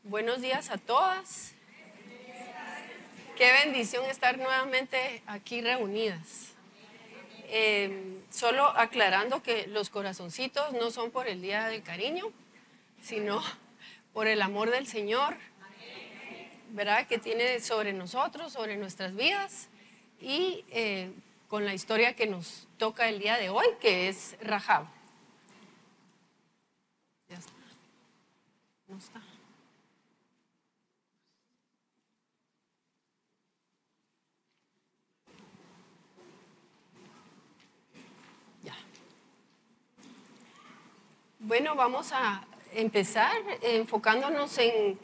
Buenos días a todas. Qué bendición estar nuevamente aquí reunidas. Solo aclarando que los corazoncitos no son por el Día del Cariño, sino por el amor del Señor, ¿verdad? Que tiene sobre nosotros, sobre nuestras vidas y con la historia que nos toca el día de hoy, que es Rahab. Ya está. No está. Ya. Bueno, vamos a empezar enfocándonos en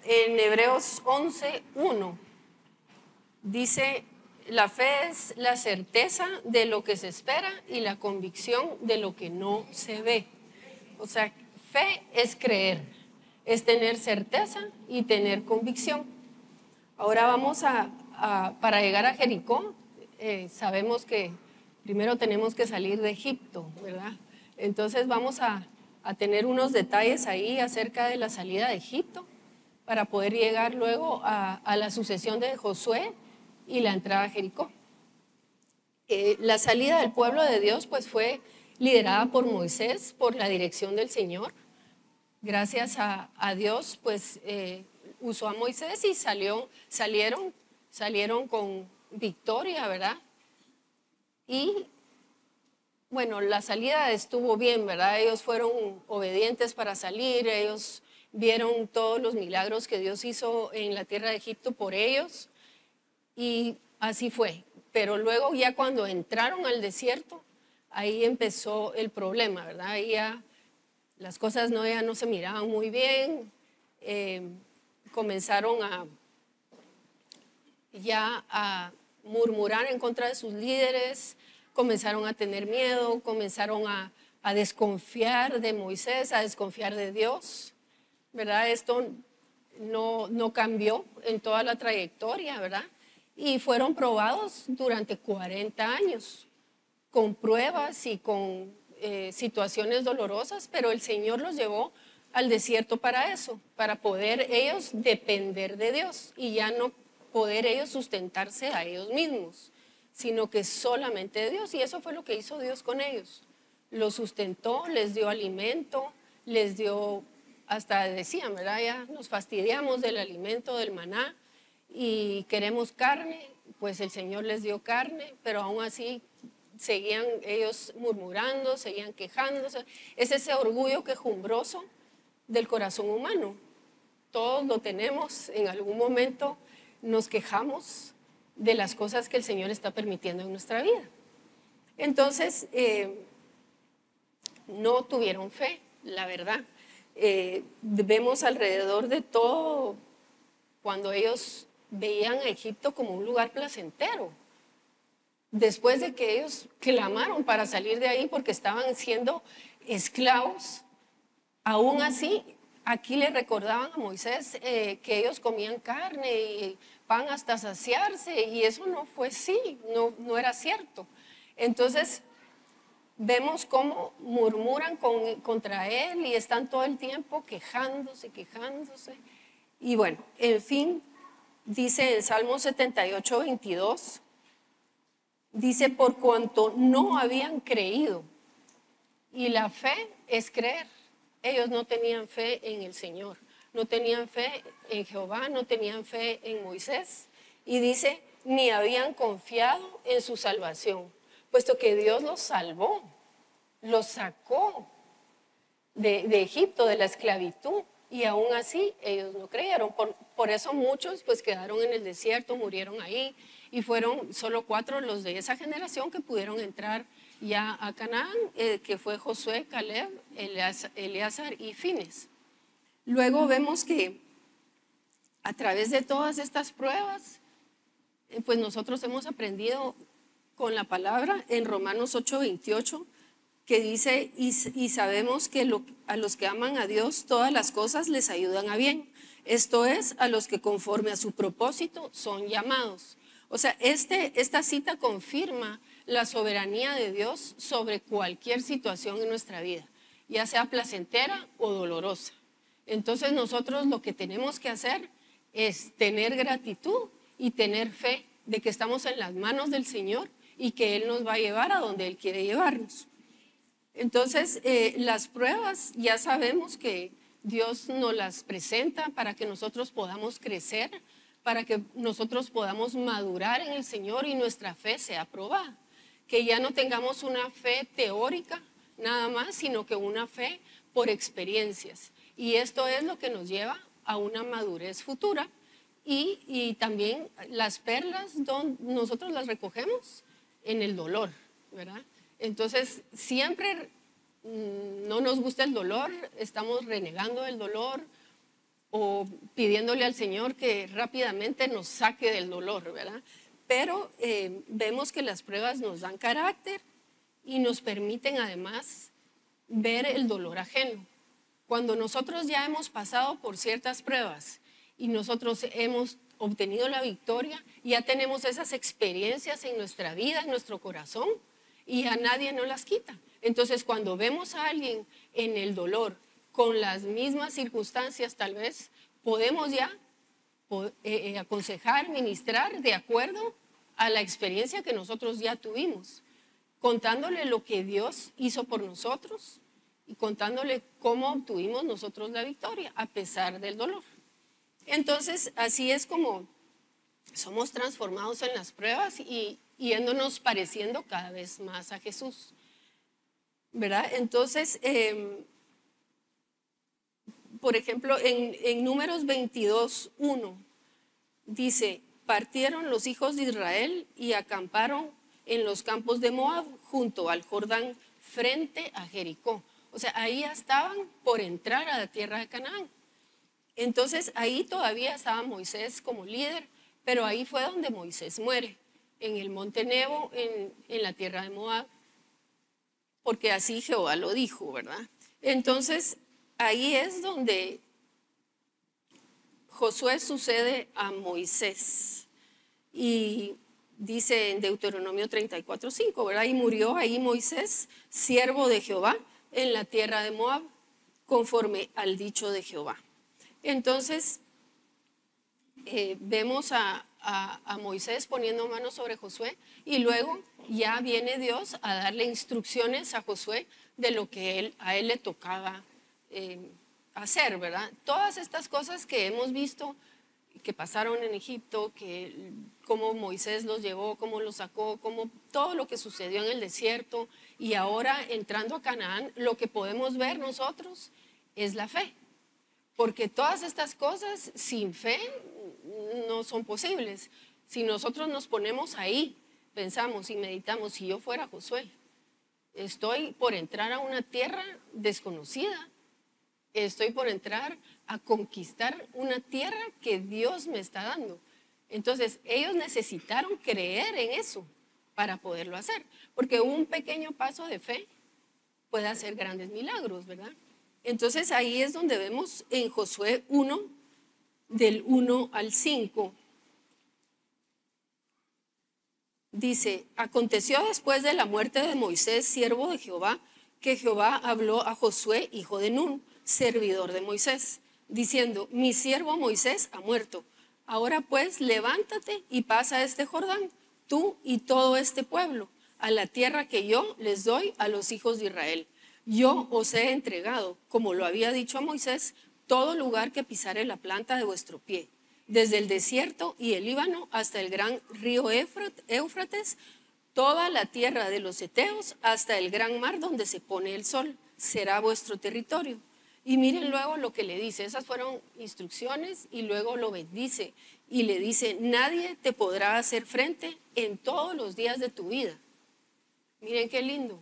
Hebreos 11:1. Dice, la fe es la certeza de lo que se espera y la convicción de lo que no se ve. O sea, fe es creer, es tener certeza y tener convicción. Ahora vamos para llegar a Jericó, sabemos que primero tenemos que salir de Egipto, ¿verdad? Entonces vamos a tener unos detalles ahí acerca de la salida de Egipto para poder llegar luego a la sucesión de Josué y la entrada a Jericó. La salida del pueblo de Dios pues fue liderada por Moisés, por la dirección del Señor. Gracias a Dios pues usó a Moisés y salieron con victoria, ¿verdad? Y bueno, la salida estuvo bien, ¿verdad? Ellos fueron obedientes para salir, ellos vieron todos los milagros que Dios hizo en la tierra de Egipto por ellos y así fue. Pero luego ya cuando entraron al desierto, ahí empezó el problema, ¿verdad? Ahí ya las cosas ya no se miraban muy bien, comenzaron a murmurar en contra de sus líderes, comenzaron a tener miedo, comenzaron a desconfiar de Moisés, a desconfiar de Dios, ¿verdad? Esto no cambió en toda la trayectoria, ¿verdad? Y fueron probados durante 40 años, con pruebas y con situaciones dolorosas, pero el Señor los llevó al desierto para eso, para poder ellos depender de Dios y ya no poder ellos sustentarse a ellos mismos, sino que solamente de Dios. Y eso fue lo que hizo Dios con ellos. Los sustentó, les dio alimento, les dio, hasta decían, ¿verdad? Ya nos fastidiamos del alimento del maná y queremos carne, pues el Señor les dio carne, pero aún así seguían ellos murmurando, seguían quejándose. Es ese orgullo quejumbroso del corazón humano. Todos lo tenemos, en algún momento nos quejamos de las cosas que el Señor está permitiendo en nuestra vida. Entonces, no tuvieron fe, la verdad. Vemos alrededor de todo, cuando ellos veían a Egipto como un lugar placentero, después de que ellos clamaron para salir de ahí porque estaban siendo esclavos, aún así, aquí le recordaban a Moisés que ellos comían carne y pan hasta saciarse, y eso no fue así, no era cierto. Entonces, vemos cómo murmuran contra él y están todo el tiempo quejándose. Y bueno, en fin, dice en Salmo 78:22, dice, por cuanto no habían creído, y la fe es creer. Ellos no tenían fe en el Señor, no tenían fe en Jehová, no tenían fe en Moisés. Y dice, ni habían confiado en su salvación, puesto que Dios los salvó, los sacó de Egipto, de la esclavitud. Y aún así ellos no creyeron. Por eso muchos pues quedaron en el desierto, murieron ahí. Y fueron solo 4 los de esa generación que pudieron entrar ya a Canaán, que fue Josué, Caleb, Eleazar y Fines. Luego vemos que a través de todas estas pruebas, pues nosotros hemos aprendido con la palabra en Romanos 8:28, que dice, y sabemos que a los que aman a Dios todas las cosas les ayudan a bien. Esto es, a los que conforme a su propósito son llamados. O sea, esta cita confirma la soberanía de Dios sobre cualquier situación en nuestra vida, ya sea placentera o dolorosa. Entonces nosotros lo que tenemos que hacer es tener gratitud y tener fe de que estamos en las manos del Señor y que Él nos va a llevar a donde Él quiere llevarnos. Entonces, las pruebas ya sabemos que Dios nos las presenta para que nosotros podamos crecer, para que nosotros podamos madurar en el Señor y nuestra fe sea probada. Que ya no tengamos una fe teórica nada más, sino que una fe por experiencias. Y esto es lo que nos lleva a una madurez futura. Y también las perlas, nosotros las recogemos en el dolor, ¿verdad? Entonces, siempre no nos gusta el dolor, estamos renegando el dolor o pidiéndole al Señor que rápidamente nos saque del dolor, ¿verdad? Pero vemos que las pruebas nos dan carácter y nos permiten además ver el dolor ajeno. Cuando nosotros ya hemos pasado por ciertas pruebas y nosotros hemos obtenido la victoria, ya tenemos esas experiencias en nuestra vida, en nuestro corazón, y a nadie nos las quita. Entonces, cuando vemos a alguien en el dolor, con las mismas circunstancias tal vez, podemos ya aconsejar, ministrar de acuerdo a la experiencia que nosotros ya tuvimos, contándole lo que Dios hizo por nosotros y contándole cómo obtuvimos nosotros la victoria a pesar del dolor. Entonces, así es como somos transformados en las pruebas y yéndonos pareciendo cada vez más a Jesús, ¿verdad? Entonces, por ejemplo, en Números 22:1 dice: partieron los hijos de Israel y acamparon en los campos de Moab junto al Jordán frente a Jericó. O sea, ahí ya estaban por entrar a la tierra de Canaán. Entonces ahí todavía estaba Moisés como líder, pero ahí fue donde Moisés muere, en el monte Nebo, en la tierra de Moab, porque así Jehová lo dijo, ¿verdad? Entonces ahí es donde Josué sucede a Moisés y dice en Deuteronomio 34:5, ¿verdad? Y murió ahí Moisés, siervo de Jehová, en la tierra de Moab, conforme al dicho de Jehová. Entonces, vemos a Moisés poniendo manos sobre Josué y luego ya viene Dios a darle instrucciones a Josué de lo que a él le tocaba hacer, ¿verdad? Todas estas cosas que hemos visto que pasaron en Egipto, cómo Moisés los llevó, cómo los sacó, todo lo que sucedió en el desierto y ahora entrando a Canaán, lo que podemos ver nosotros es la fe. Porque todas estas cosas sin fe no son posibles. Si nosotros nos ponemos ahí, pensamos y meditamos, si yo fuera Josué, estoy por entrar a una tierra desconocida, estoy por entrar a conquistar una tierra que Dios me está dando. Entonces, ellos necesitaron creer en eso para poderlo hacer, porque un pequeño paso de fe puede hacer grandes milagros, ¿verdad? Entonces ahí es donde vemos en Josué 1, del 1 al 5. Dice: aconteció después de la muerte de Moisés, siervo de Jehová, que Jehová habló a Josué, hijo de Nun, servidor de Moisés, diciendo: mi siervo Moisés ha muerto. Ahora pues levántate y pasa este Jordán, tú y todo este pueblo, a la tierra que yo les doy a los hijos de Israel. Yo os he entregado, como lo había dicho a Moisés, todo lugar que pisare la planta de vuestro pie, desde el desierto y el Líbano hasta el gran río Éufrates, toda la tierra de los heteos hasta el gran mar donde se pone el sol, será vuestro territorio. Y miren luego lo que le dice, esas fueron instrucciones y luego lo bendice y le dice: nadie te podrá hacer frente en todos los días de tu vida. Miren qué lindo.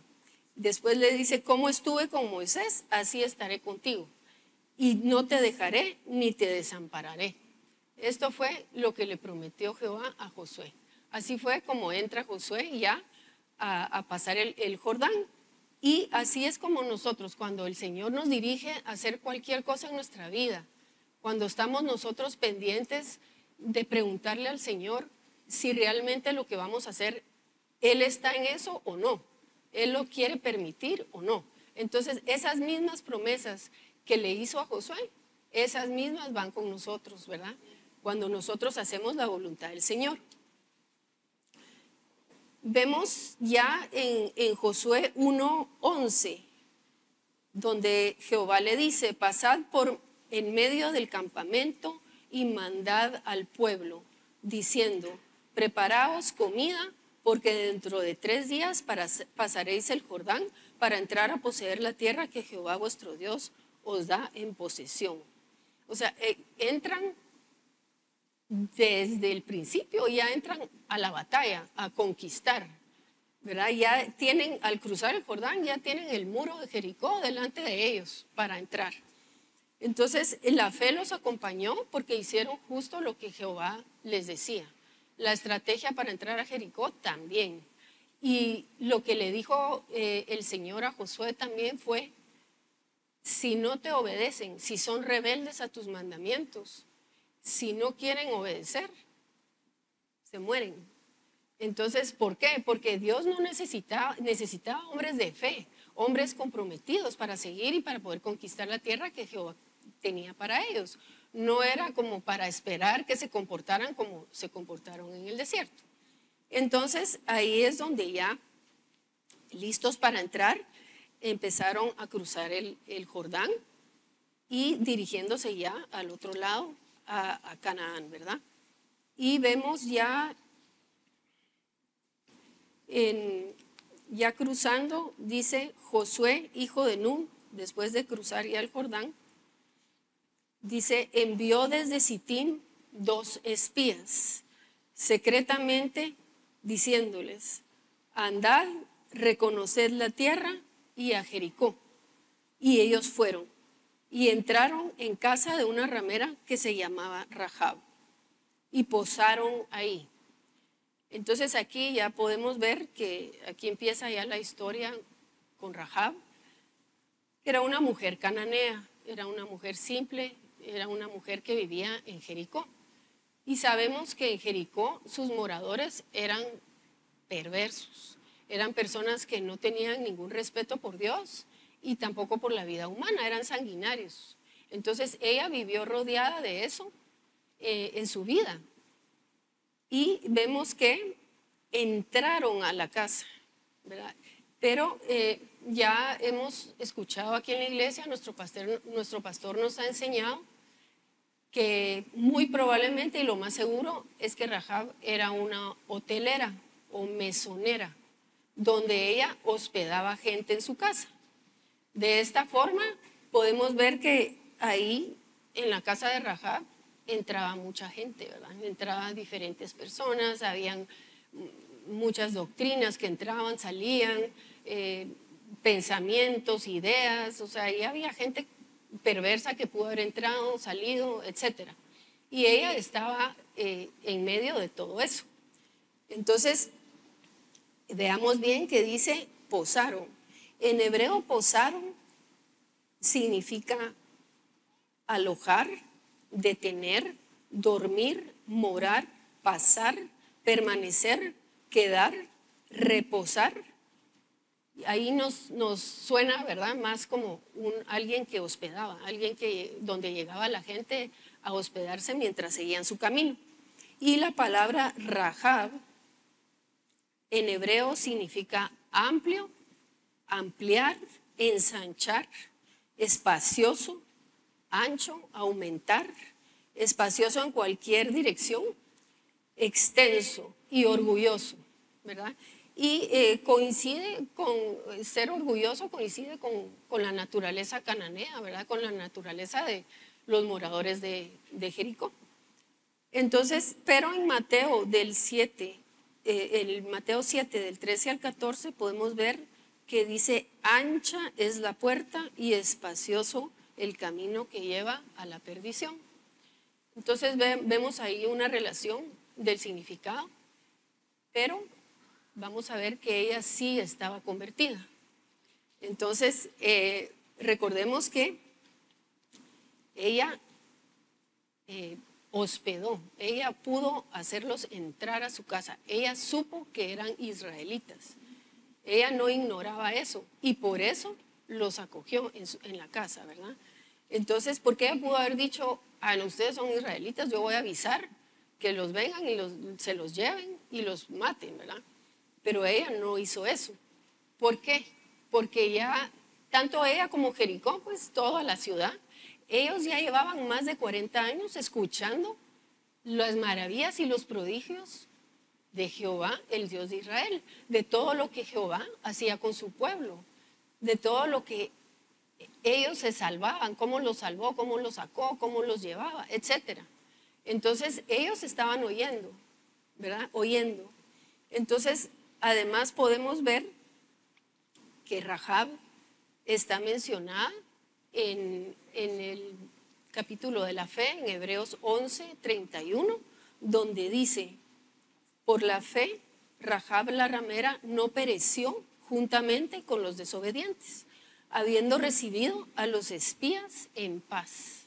Después le dice: como estuve con Moisés, así estaré contigo, y no te dejaré ni te desampararé. Esto fue lo que le prometió Jehová a Josué. Así fue como entra Josué ya a pasar el Jordán. Y así es como nosotros, cuando el Señor nos dirige a hacer cualquier cosa en nuestra vida, cuando estamos nosotros pendientes de preguntarle al Señor si realmente lo que vamos a hacer, Él está en eso o no, Él lo quiere permitir o no. Entonces, esas mismas promesas que le hizo a Josué, esas mismas van con nosotros, ¿verdad? Cuando nosotros hacemos la voluntad del Señor. Vemos ya en Josué 1:11, donde Jehová le dice: pasad por en medio del campamento y mandad al pueblo, diciendo: preparaos comida, porque dentro de 3 días pasaréis el Jordán para entrar a poseer la tierra que Jehová vuestro Dios os da en posesión. O sea, entran desde el principio, ya entran a la batalla, a conquistar, ¿verdad? Ya tienen, al cruzar el Jordán, ya tienen el muro de Jericó delante de ellos para entrar. Entonces, la fe los acompañó porque hicieron justo lo que Jehová les decía. La estrategia para entrar a Jericó también. Y lo que le dijo el Señor a Josué también fue: si no te obedecen, si son rebeldes a tus mandamientos, si no quieren obedecer, se mueren. Entonces, ¿por qué? Porque Dios no necesitaba hombres de fe, hombres comprometidos para seguir y para poder conquistar la tierra que Jehová tenía para ellos. No era como para esperar que se comportaran como se comportaron en el desierto. Entonces, ahí es donde ya, listos para entrar, empezaron a cruzar el Jordán y dirigiéndose ya al otro lado, a Canaán, ¿verdad? Y vemos ya, ya cruzando, dice Josué, hijo de Nun, después de cruzar ya el Jordán, dice: envió desde Sitín 2 espías, secretamente diciéndoles: andad, reconoced la tierra y a Jericó. Y ellos fueron y entraron en casa de una ramera que se llamaba Rahab y posaron ahí. Entonces aquí ya podemos ver que aquí empieza ya la historia con Rahab. Era una mujer cananea, era una mujer simple, era una mujer que vivía en Jericó. Y sabemos que en Jericó sus moradores eran perversos, eran personas que no tenían ningún respeto por Dios y tampoco por la vida humana, eran sanguinarios. Entonces ella vivió rodeada de eso en su vida. Y vemos que entraron a la casa, ¿verdad? Pero ya hemos escuchado aquí en la iglesia, nuestro pastor nos ha enseñado que muy probablemente, y lo más seguro, es que Rahab era una hotelera o mesonera, donde ella hospedaba gente en su casa. De esta forma podemos ver que ahí en la casa de Rahab entraba mucha gente, ¿verdad? Entraban diferentes personas, habían muchas doctrinas que entraban, salían, pensamientos, ideas, o sea, ahí había gente perversa que pudo haber entrado, salido, etc. Y ella estaba en medio de todo eso. Entonces, veamos bien que dice posaron. En hebreo, posaron significa alojar, detener, dormir, morar, pasar, permanecer, quedar, reposar. Ahí nos suena, ¿verdad? Más como alguien que hospedaba, alguien donde llegaba la gente a hospedarse mientras seguían su camino. Y la palabra Rahab en hebreo significa amplio, ampliar, ensanchar, espacioso, ancho, aumentar, espacioso en cualquier dirección, extenso y orgulloso, ¿verdad? Y coincide con ser orgulloso, coincide con la naturaleza cananea, ¿verdad? Con la naturaleza de los moradores de Jericó. Entonces, pero en Mateo del 7, el Mateo 7 del 13 al 14 podemos ver que dice: ancha es la puerta y espacioso el camino que lleva a la perdición. Entonces vemos ahí una relación del significado, pero vamos a ver que ella sí estaba convertida. Entonces, recordemos que ella hospedó, ella pudo hacerlos entrar a su casa, ella supo que eran israelitas, ella no ignoraba eso y por eso los acogió en la casa, ¿verdad? Entonces, ¿por qué ella pudo haber dicho, ah, no, ustedes son israelitas, yo voy a avisar que los vengan y se los lleven y los maten, ¿verdad? Pero ella no hizo eso. ¿Por qué? Porque ya, tanto ella como Jericó, pues toda la ciudad, ellos ya llevaban más de 40 años escuchando las maravillas y los prodigios de Jehová, el Dios de Israel, de todo lo que Jehová hacía con su pueblo, de todo lo que ellos se salvaban, cómo los salvó, cómo los sacó, cómo los llevaba, etcétera. Entonces ellos estaban oyendo, ¿verdad? Oyendo. Entonces, además podemos ver que Rahab está mencionada en el capítulo de la fe, en Hebreos 11:31, donde dice, por la fe, Rahab la ramera no pereció juntamente con los desobedientes, habiendo recibido a los espías en paz,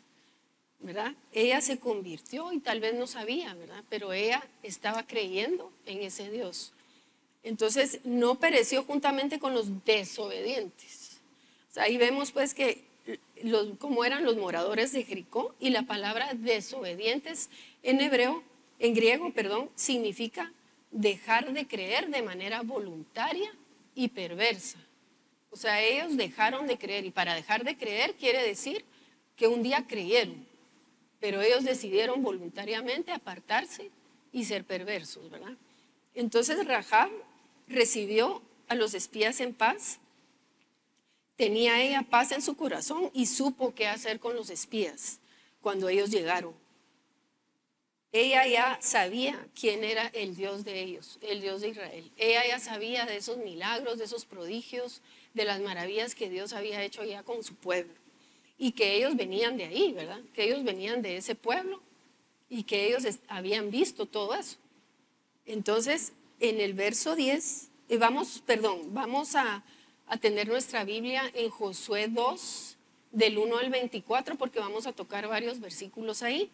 ¿verdad? Ella se convirtió y tal vez no sabía, ¿verdad? Pero ella estaba creyendo en ese Dios. Entonces, no pereció juntamente con los desobedientes. O sea, ahí vemos pues que cómo eran los moradores de Jericó, y la palabra desobedientes en griego, significa dejar de creer de manera voluntaria y perversa. O sea, ellos dejaron de creer, y para dejar de creer quiere decir que un día creyeron, pero ellos decidieron voluntariamente apartarse y ser perversos, ¿verdad? Entonces Rahab recibió a los espías en paz, tenía ella paz en su corazón y supo qué hacer con los espías cuando ellos llegaron. Ella ya sabía quién era el Dios de ellos, el Dios de Israel. Ella ya sabía de esos milagros, de esos prodigios, de las maravillas que Dios había hecho ya con su pueblo. Y que ellos venían de ahí, ¿verdad? Que ellos venían de ese pueblo y que ellos habían visto todo eso. Entonces, en el verso 10, vamos a tener nuestra Biblia en Josué 2, del 1 al 24, porque vamos a tocar varios versículos ahí.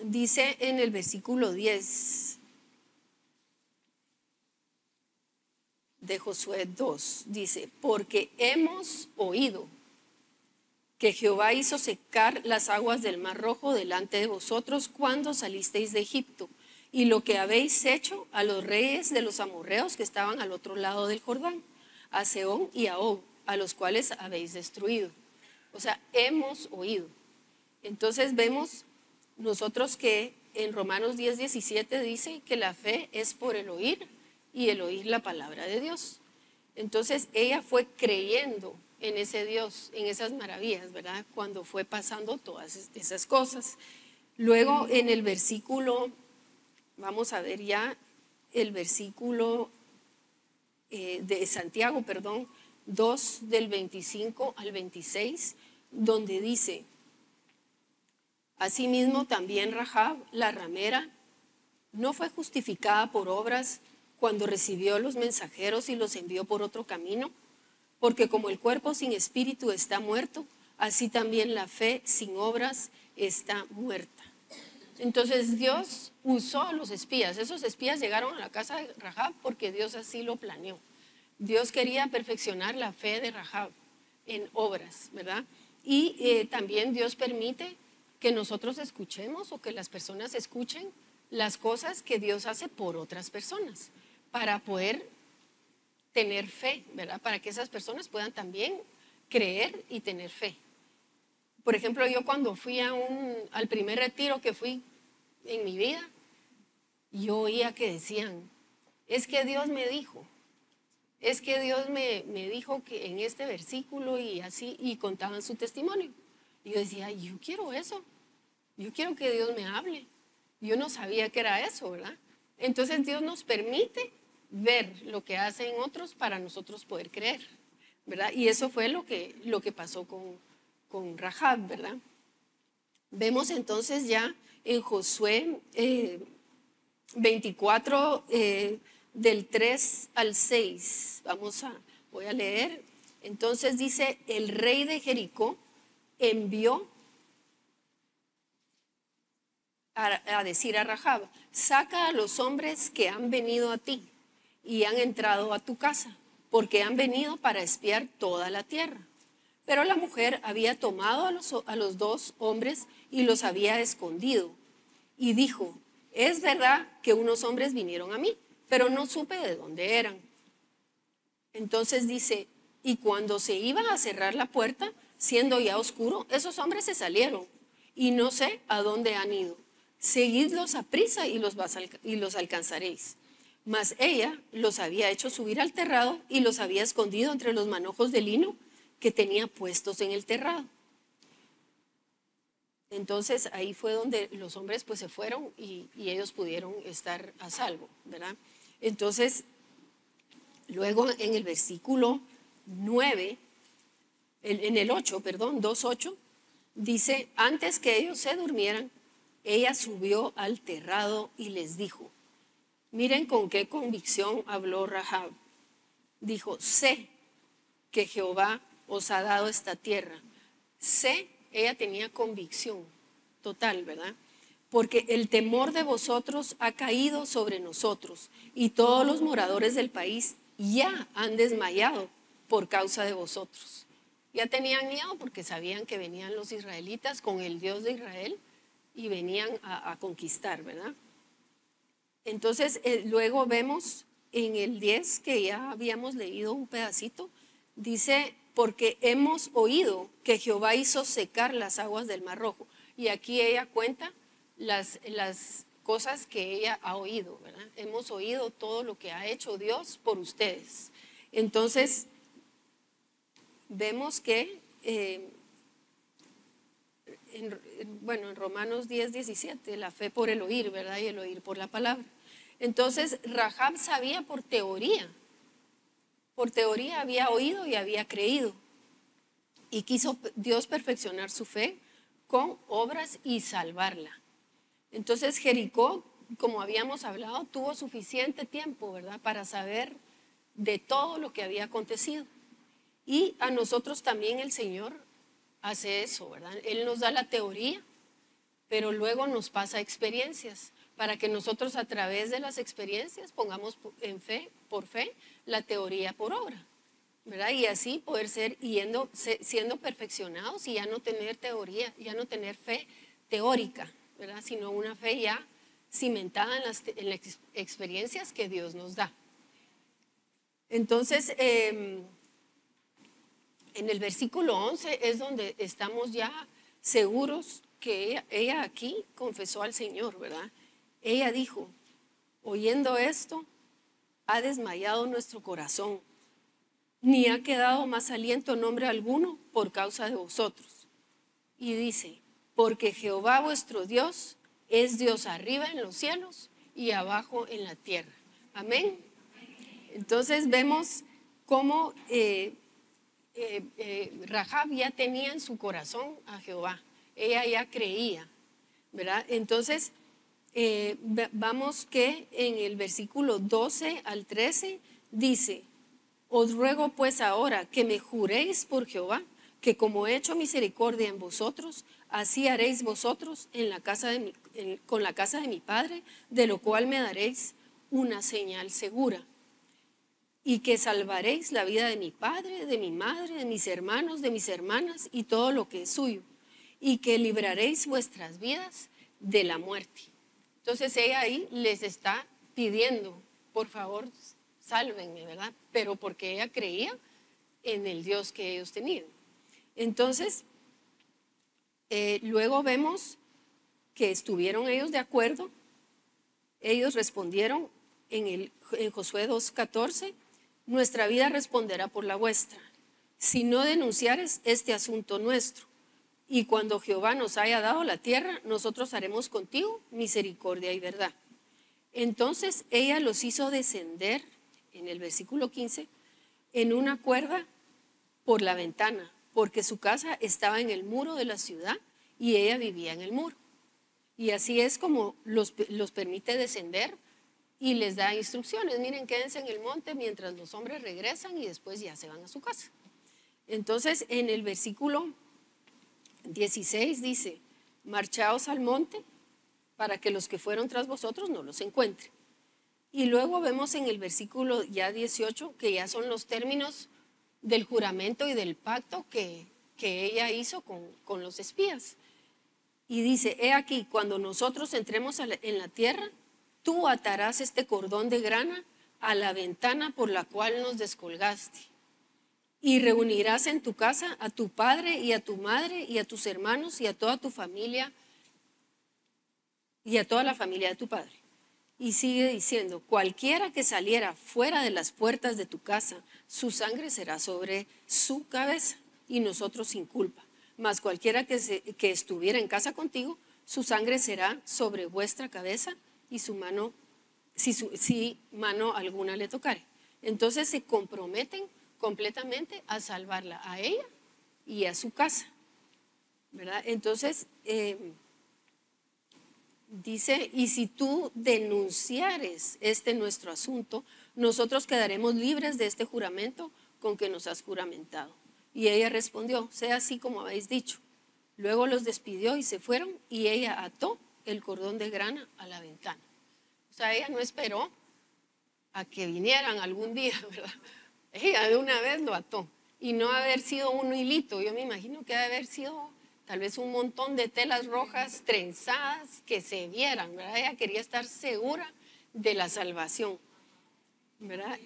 Dice en el versículo 10 de Josué 2, dice, porque hemos oído que Jehová hizo secar las aguas del Mar Rojo delante de vosotros cuando salisteis de Egipto, y lo que habéis hecho a los reyes de los amorreos que estaban al otro lado del Jordán, a Sehón y a Og, a los cuales habéis destruido. O sea, hemos oído. Entonces vemos nosotros que en Romanos 10:17 dice que la fe es por el oír y el oír la palabra de Dios. Entonces ella fue creyendo en ese Dios, en esas maravillas, ¿verdad? Cuando fue pasando todas esas cosas. Luego en el versículo, vamos a ver ya el versículo de Santiago, 2 del 25 al 26, donde dice, asimismo también Rahab, la ramera, no fue justificada por obras cuando recibió los mensajeros y los envió por otro camino, porque como el cuerpo sin espíritu está muerto, así también la fe sin obras está muerta. Entonces Dios usó a los espías. Esos espías llegaron a la casa de Rahab porque Dios así lo planeó. Dios quería perfeccionar la fe de Rahab en obras, ¿verdad? Y también Dios permite que nosotros escuchemos o que las personas escuchen las cosas que Dios hace por otras personas para poder tener fe, ¿verdad? Para que esas personas puedan también creer y tener fe. Por ejemplo, yo cuando fui al primer retiro que fui en mi vida, yo oía que decían, es que Dios me dijo, es que Dios me dijo que en este versículo y así, y contaban su testimonio. Y yo decía, yo quiero eso, yo quiero que Dios me hable. Yo no sabía que era eso, ¿verdad? Entonces Dios nos permite ver lo que hacen otros para nosotros poder creer, ¿verdad? Y eso fue lo que pasó con Rahab, ¿verdad? Vemos entonces ya en Josué 24, del 3 al 6. Voy a leer. Entonces dice, el rey de Jericó envió a decir a Rahab, saca a los hombres que han venido a ti y han entrado a tu casa, porque han venido para espiar toda la tierra. Pero la mujer había tomado a los dos hombres y los había escondido. Y dijo, es verdad que unos hombres vinieron a mí, pero no supe de dónde eran. Entonces dice, y cuando se iba a cerrar la puerta, siendo ya oscuro, esos hombres se salieron y no sé a dónde han ido. Seguidlos a prisa y los alcanzaréis. Mas ella los había hecho subir al terrado y los había escondido entre los manojos de lino que tenía puestos en el terrado. Entonces ahí fue donde los hombres pues se fueron y ellos pudieron estar a salvo, ¿verdad? Entonces, luego en el versículo 9, en el 8, perdón, 2:8, dice, antes que ellos se durmieran, ella subió al terrado y les dijo, miren con qué convicción habló Rahab. Dijo, sé que Jehová os ha dado esta tierra. Sé, ella tenía convicción total, ¿verdad? Porque el temor de vosotros ha caído sobre nosotros y todos los moradores del país ya han desmayado por causa de vosotros. Ya tenían miedo porque sabían que venían los israelitas con el Dios de Israel y venían a conquistar, ¿verdad? Entonces, luego vemos en el 10, que ya habíamos leído un pedacito, dice, porque hemos oído que Jehová hizo secar las aguas del Mar Rojo. Y aquí ella cuenta las cosas que ella ha oído, ¿verdad? Hemos oído todo lo que ha hecho Dios por ustedes. Entonces, vemos que, en Romanos 10:17, la fe por el oír, ¿verdad? Y el oír por la palabra. Entonces, Rahab sabía por teoría había oído y había creído. Y quiso Dios perfeccionar su fe con obras y salvarla. Entonces Jericó, como habíamos hablado, tuvo suficiente tiempo, ¿verdad?, para saber de todo lo que había acontecido. Y a nosotros también el Señor hace eso, ¿verdad? Él nos da la teoría, pero luego nos pasa experiencias, para que nosotros a través de las experiencias pongamos en fe, por fe, la teoría por obra, ¿verdad? Y así poder ser siendo perfeccionados y ya no tener teoría, ya no tener fe teórica, ¿verdad? Sino una fe ya cimentada en las experiencias que Dios nos da. Entonces, en el versículo 11 es donde estamos ya seguros que ella aquí confesó al Señor, ¿verdad? Ella dijo, oyendo esto, ha desmayado nuestro corazón, ni ha quedado más aliento en nombre alguno por causa de vosotros. Y dice, porque Jehová vuestro Dios es Dios arriba en los cielos y abajo en la tierra. Amén. Entonces vemos cómo Rahab ya tenía en su corazón a Jehová. Ella ya creía, ¿verdad? Entonces, vamos que en el versículo 12 al 13 dice, os ruego pues ahora que me juréis por Jehová, que como he hecho misericordia en vosotros, así haréis vosotros con la casa de mi padre, de lo cual me daréis una señal segura. Y que salvaréis la vida de mi padre, de mi madre, de mis hermanos, de mis hermanas y todo lo que es suyo. Y que libraréis vuestras vidas de la muerte. Entonces ella ahí les está pidiendo, por favor, sálvenme, ¿verdad? Pero porque ella creía en el Dios que ellos tenían. Entonces, luego vemos que estuvieron ellos de acuerdo. Ellos respondieron en Josué 2:14, nuestra vida responderá por la vuestra, si no denunciares este asunto nuestro. Y cuando Jehová nos haya dado la tierra, nosotros haremos contigo misericordia y verdad. Entonces ella los hizo descender, en el versículo 15, en una cuerda por la ventana, porque su casa estaba en el muro de la ciudad y ella vivía en el muro. Y así es como los permite descender y les da instrucciones. Miren, quédense en el monte mientras los hombres regresan y después ya se van a su casa. Entonces, en el versículo 16 dice, marchaos al monte para que los que fueron tras vosotros no los encuentren. Y luego vemos en el versículo ya 18 que ya son los términos del juramento y del pacto que que ella hizo con los espías. Y dice, he aquí, cuando nosotros entremos en la tierra, tú atarás este cordón de grana a la ventana por la cual nos descolgaste. Y reunirás en tu casa a tu padre y a tu madre y a tus hermanos y a toda tu familia y a toda la familia de tu padre. Y sigue diciendo, cualquiera que saliera fuera de las puertas de tu casa, su sangre será sobre su cabeza y nosotros sin culpa. Mas cualquiera que estuviera en casa contigo, su sangre será sobre vuestra cabeza y su mano, si mano alguna le tocare. Entonces se comprometen completamente a salvarla a ella y a su casa, ¿verdad? Entonces dice, y si tú denunciares este nuestro asunto, nosotros quedaremos libres de este juramento con que nos has juramentado. Y ella respondió, sea así como habéis dicho. Luego los despidió y se fueron, y ella ató el cordón de grana a la ventana. O sea, ella no esperó a que vinieran algún día, ¿verdad? Ella de una vez lo ató. Y no haber sido un hilito, yo me imagino que debe haber sido tal vez un montón de telas rojas trenzadas que se vieran, ¿verdad? Ella quería estar segura de la salvación, ¿verdad?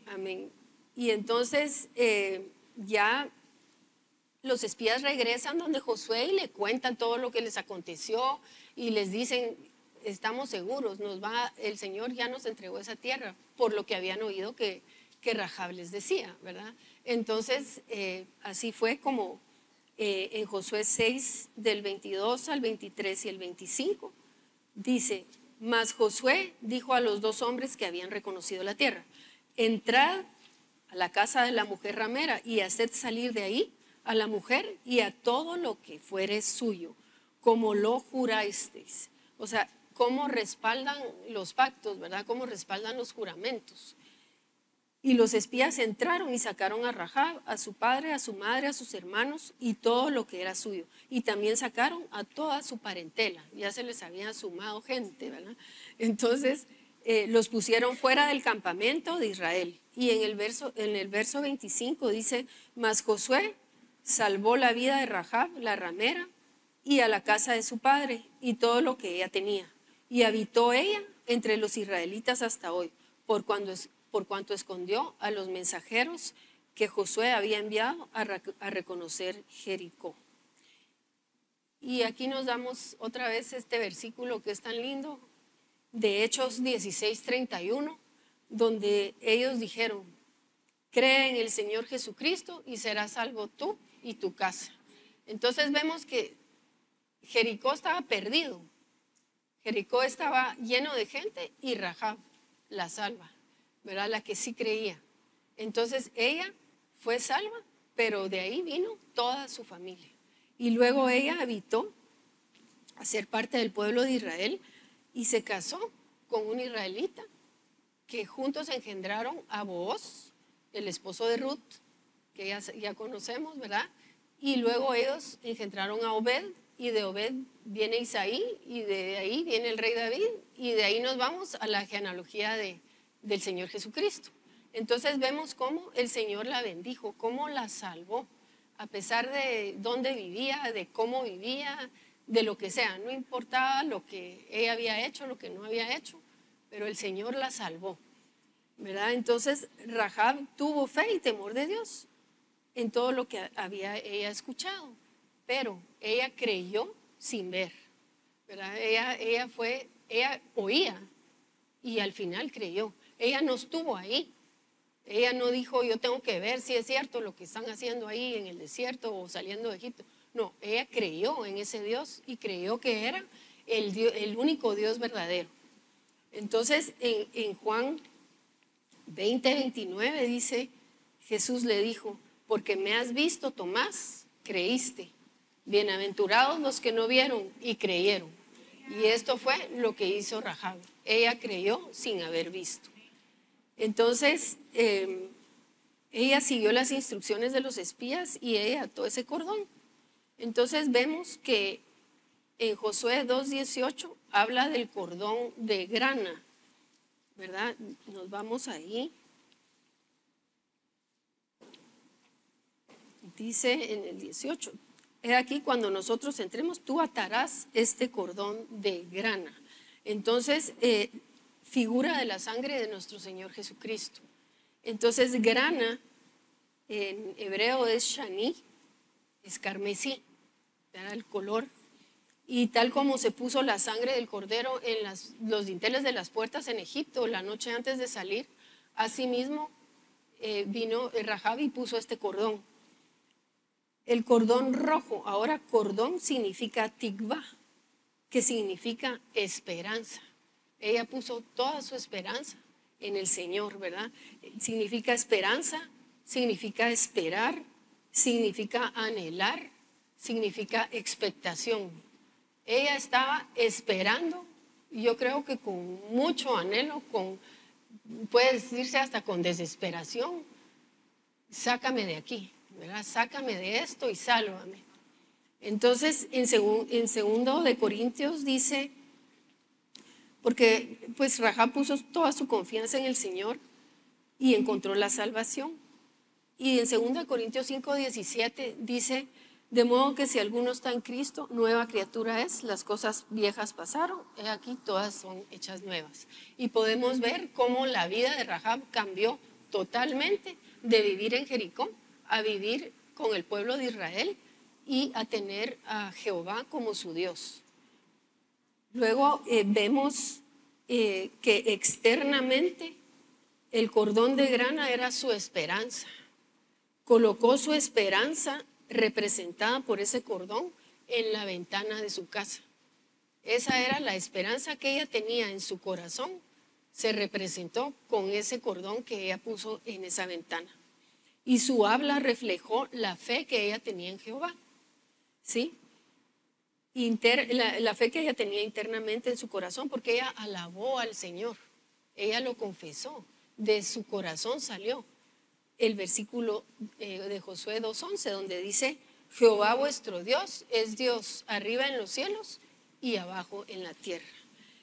Amén. Y entonces ya los espías regresan donde Josué y le cuentan todo lo que les aconteció y les dicen, estamos seguros, el Señor ya nos entregó esa tierra, por lo que habían oído que Rahab les decía, ¿verdad? Entonces, así fue como en Josué 6, del 22 al 23 y el 25, dice, mas Josué dijo a los dos hombres que habían reconocido la tierra, entrad a la casa de la mujer ramera y haced salir de ahí a la mujer y a todo lo que fuere suyo, como lo jurasteis. O sea, cómo respaldan los pactos, ¿verdad? Cómo respaldan los juramentos. Y los espías entraron y sacaron a Rahab, a su padre, a su madre, a sus hermanos y todo lo que era suyo. Y también sacaron a toda su parentela. Ya se les había sumado gente, ¿verdad? Entonces los pusieron fuera del campamento de Israel. Y en el verso 25 dice, mas Josué salvó la vida de Rahab, la ramera, y a la casa de su padre y todo lo que ella tenía. Y habitó ella entre los israelitas hasta hoy, por cuanto escondió a los mensajeros que Josué había enviado a reconocer Jericó. Y aquí nos damos otra vez este versículo que es tan lindo, de Hechos 16:31, donde ellos dijeron, cree en el Señor Jesucristo y serás salvo tú y tu casa. Entonces vemos que Jericó estaba perdido, Jericó estaba lleno de gente y Rahab la salva, ¿verdad? La que sí creía. Entonces ella fue salva, pero de ahí vino toda su familia. Y luego ella habitó a ser parte del pueblo de Israel y se casó con un israelita que juntos engendraron a Booz, el esposo de Ruth, que ya conocemos, ¿verdad? Y luego ellos engendraron a Obed, y de Obed viene Isaí, y de ahí viene el rey David, y de ahí nos vamos a la genealogía del Señor Jesucristo. Entonces vemos cómo el Señor la bendijo, cómo la salvó, a pesar de dónde vivía, de cómo vivía, de lo que sea. No importaba lo que ella había hecho, lo que no había hecho, pero el Señor la salvó, ¿verdad? Entonces Rahab tuvo fe y temor de Dios en todo lo que había ella escuchado, pero ella creyó sin ver, ¿verdad? Ella oía y al final creyó. Ella no estuvo ahí. Ella no dijo, yo tengo que ver si es cierto lo que están haciendo ahí en el desierto o saliendo de Egipto. No, ella creyó en ese Dios y creyó que era el único Dios verdadero. Entonces, en Juan 20:29 dice, Jesús le dijo, porque me has visto, Tomás, creíste. Bienaventurados los que no vieron y creyeron. Y esto fue lo que hizo Rahab. Ella creyó sin haber visto. Entonces, ella siguió las instrucciones de los espías y ella ató ese cordón. Entonces vemos que en Josué 2:18 habla del cordón de grana, ¿verdad? Nos vamos ahí. dice en el 18, he aquí cuando nosotros entremos, tú atarás este cordón de grana. Entonces, figura de la sangre de nuestro Señor Jesucristo. Entonces, grana en hebreo es shani, es carmesí, ¿verdad? El color. Y tal como se puso la sangre del cordero en los dinteles de las puertas en Egipto la noche antes de salir, asimismo vino Rahab y puso este cordón. El cordón rojo, ahora cordón significa tikvah, que significa esperanza. Ella puso toda su esperanza en el Señor, ¿verdad? Significa esperanza, significa esperar, significa anhelar, significa expectación. Ella estaba esperando, yo creo que con mucho anhelo, puede decirse hasta con desesperación, sácame de aquí, ¿verdad? Sácame de esto y sálvame. Entonces, en segundo de Corintios dice, porque pues Rahab puso toda su confianza en el Señor y encontró la salvación. Y en 2 Corintios 5:17 dice, de modo que si alguno está en Cristo, nueva criatura es, las cosas viejas pasaron, he aquí todas son hechas nuevas. Y podemos ver cómo la vida de Rahab cambió totalmente de vivir en Jericó a vivir con el pueblo de Israel y a tener a Jehová como su Dios. Luego vemos que externamente el cordón de grana era su esperanza. Colocó su esperanza representada por ese cordón en la ventana de su casa. Esa era la esperanza que ella tenía en su corazón, se representó con ese cordón que ella puso en esa ventana. Y su habla reflejó la fe que ella tenía en Jehová, ¿sí? La fe que ella tenía internamente en su corazón, porque ella alabó al Señor, ella lo confesó, de su corazón salió el versículo de Josué 2:11, donde dice, Jehová vuestro Dios es Dios arriba en los cielos y abajo en la tierra.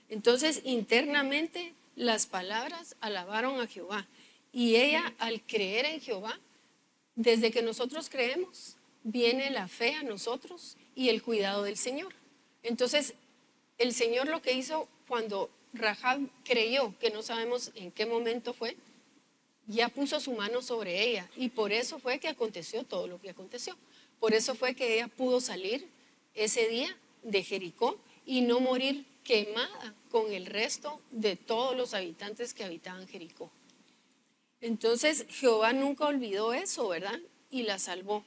Entonces, internamente las palabras alabaron a Jehová. Y ella, al creer en Jehová, desde que nosotros creemos, viene la fe a nosotros y el cuidado del Señor. Entonces, el Señor lo que hizo cuando Rahab creyó, que no sabemos en qué momento fue, ya puso su mano sobre ella y por eso fue que aconteció todo lo que aconteció. Por eso fue que ella pudo salir ese día de Jericó y no morir quemada con el resto de todos los habitantes que habitaban Jericó. Entonces Jehová nunca olvidó eso, ¿verdad? Y la salvó.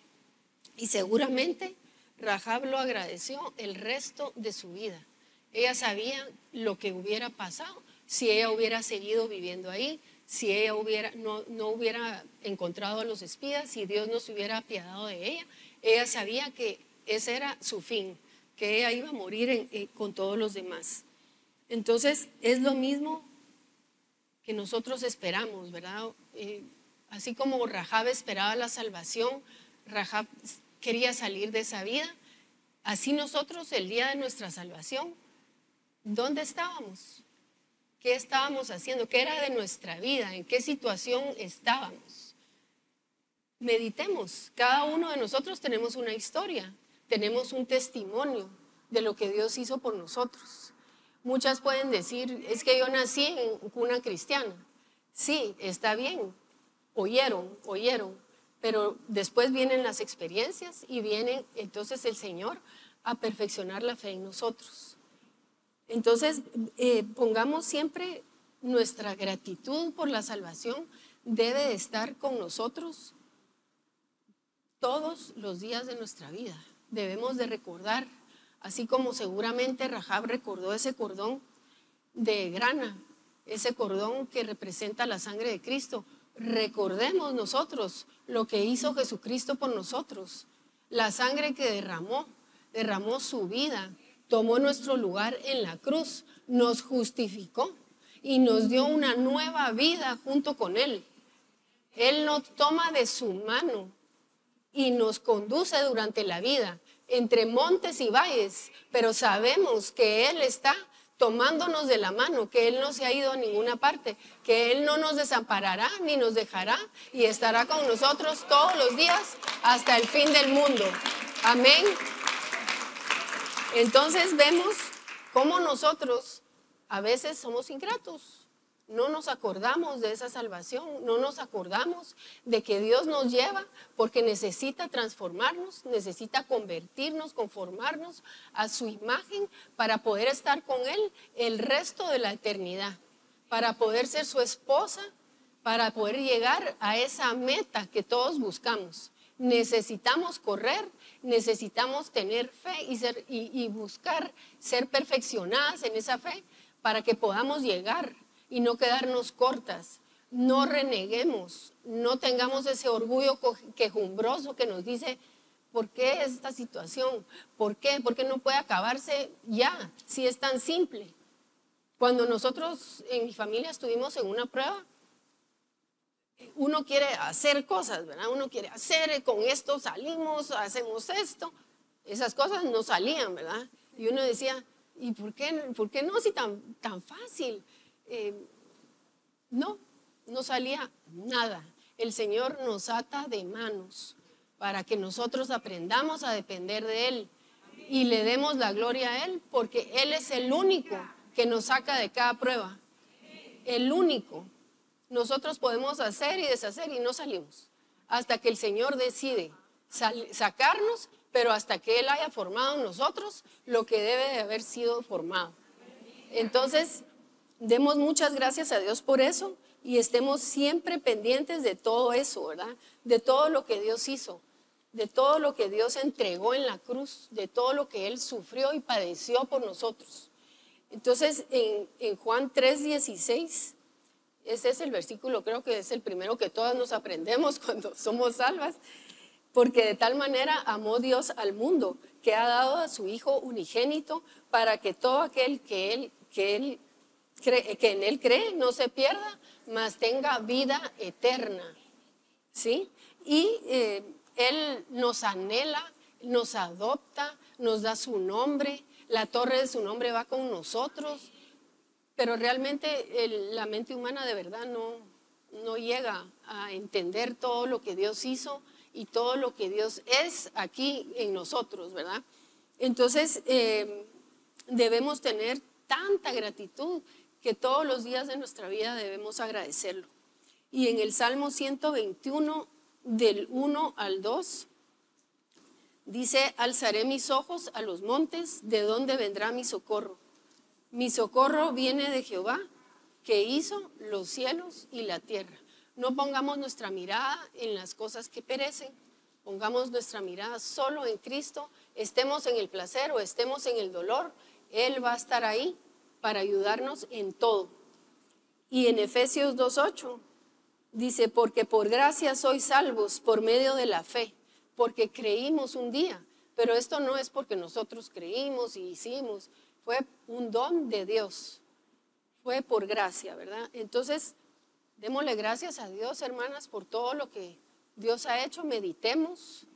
Y seguramente Rahab lo agradeció el resto de su vida. Ella sabía lo que hubiera pasado si ella hubiera seguido viviendo ahí, si ella no hubiera encontrado a los espías, si Dios no se hubiera apiadado de ella. Ella sabía que ese era su fin, que ella iba a morir con todos los demás. Entonces es lo mismo que nosotros esperamos, ¿verdad? Así como Rahab esperaba la salvación, Rahab quería salir de esa vida, así nosotros el día de nuestra salvación, ¿dónde estábamos? ¿Qué estábamos haciendo? ¿Qué era de nuestra vida? ¿En qué situación estábamos? Meditemos. Cada uno de nosotros tenemos una historia, tenemos un testimonio de lo que Dios hizo por nosotros. Muchas pueden decir, es que yo nací en cuna cristiana. Sí, está bien, oyeron, pero después vienen las experiencias y viene entonces el Señor a perfeccionar la fe en nosotros. Entonces, pongamos siempre nuestra gratitud por la salvación, debe de estar con nosotros todos los días de nuestra vida. Debemos de recordar, así como seguramente Rahab recordó ese cordón de grana, ese cordón que representa la sangre de Cristo. Recordemos nosotros lo que hizo Jesucristo por nosotros, la sangre que derramó su vida, tomó nuestro lugar en la cruz, nos justificó y nos dio una nueva vida junto con Él. Él nos toma de su mano y nos conduce durante la vida entre montes y valles, pero sabemos que Él está tomándonos de la mano, que Él no se ha ido a ninguna parte, que Él no nos desamparará ni nos dejará y estará con nosotros todos los días hasta el fin del mundo. Amén. Entonces vemos cómo nosotros a veces somos ingratos. No nos acordamos de esa salvación, no nos acordamos de que Dios nos lleva porque necesita transformarnos, necesita convertirnos, conformarnos a su imagen para poder estar con Él el resto de la eternidad, para poder ser su esposa, para poder llegar a esa meta que todos buscamos. Necesitamos correr, necesitamos tener fe y buscar ser perfeccionadas en esa fe para que podamos llegar y no quedarnos cortas. No reneguemos, no tengamos ese orgullo quejumbroso que nos dice, ¿por qué esta situación? ¿Por qué? ¿Por qué no puede acabarse ya? Si es tan simple. Cuando nosotros en mi familia estuvimos en una prueba, uno quiere hacer cosas, ¿verdad? Uno quiere hacer, con esto salimos, hacemos esto. Esas cosas no salían, ¿verdad? Y uno decía, ¿y por qué no si tan fácil? No salía nada. El Señor nos ata de manos para que nosotros aprendamos a depender de Él y le demos la gloria a Él, porque Él es el único que nos saca de cada prueba. El único. Nosotros podemos hacer y deshacer y no salimos hasta que el Señor decide sacarnos, pero hasta que Él haya formado en nosotros lo que debe de haber sido formado. Entonces, demos muchas gracias a Dios por eso y estemos siempre pendientes de todo eso, ¿verdad? De todo lo que Dios hizo, de todo lo que Dios entregó en la cruz, de todo lo que Él sufrió y padeció por nosotros. Entonces, en Juan 3:16, ese es el versículo, creo que es el primero que todas nos aprendemos cuando somos salvas, porque de tal manera amó Dios al mundo, que ha dado a su Hijo unigénito para que todo aquel que en Él cree no se pierda, mas tenga vida eterna. ¿Sí? Y Él nos anhela, nos adopta, nos da su nombre, la torre de su nombre va con nosotros, pero realmente la mente humana de verdad no llega a entender todo lo que Dios hizo y todo lo que Dios es aquí en nosotros, ¿verdad? Entonces debemos tener tanta gratitud que todos los días de nuestra vida debemos agradecerlo. Y en el Salmo 121, del 1 al 2, dice, alzaré mis ojos a los montes, ¿de dónde vendrá mi socorro? Mi socorro viene de Jehová, que hizo los cielos y la tierra. No pongamos nuestra mirada en las cosas que perecen, pongamos nuestra mirada solo en Cristo, estemos en el placer o estemos en el dolor, Él va a estar ahí para ayudarnos en todo. Y en Efesios 2:8 dice, porque por gracia sois salvos por medio de la fe, porque creímos un día, pero esto no es porque nosotros creímos y hicimos, fue un don de Dios, fue por gracia, ¿verdad? Entonces, démosle gracias a Dios, hermanas, por todo lo que Dios ha hecho, meditemos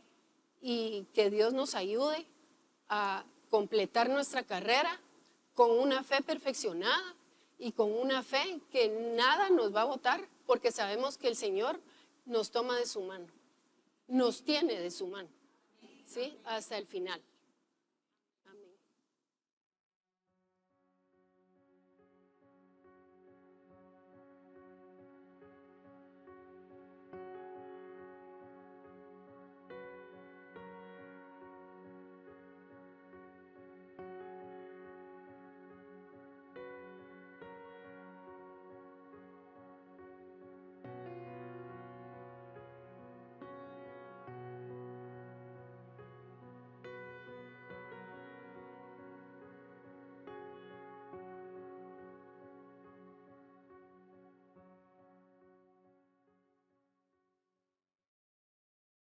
y que Dios nos ayude a completar nuestra carrera con una fe perfeccionada y con una fe que nada nos va a botar, porque sabemos que el Señor nos toma de su mano, nos tiene de su mano, ¿sí? Hasta el final.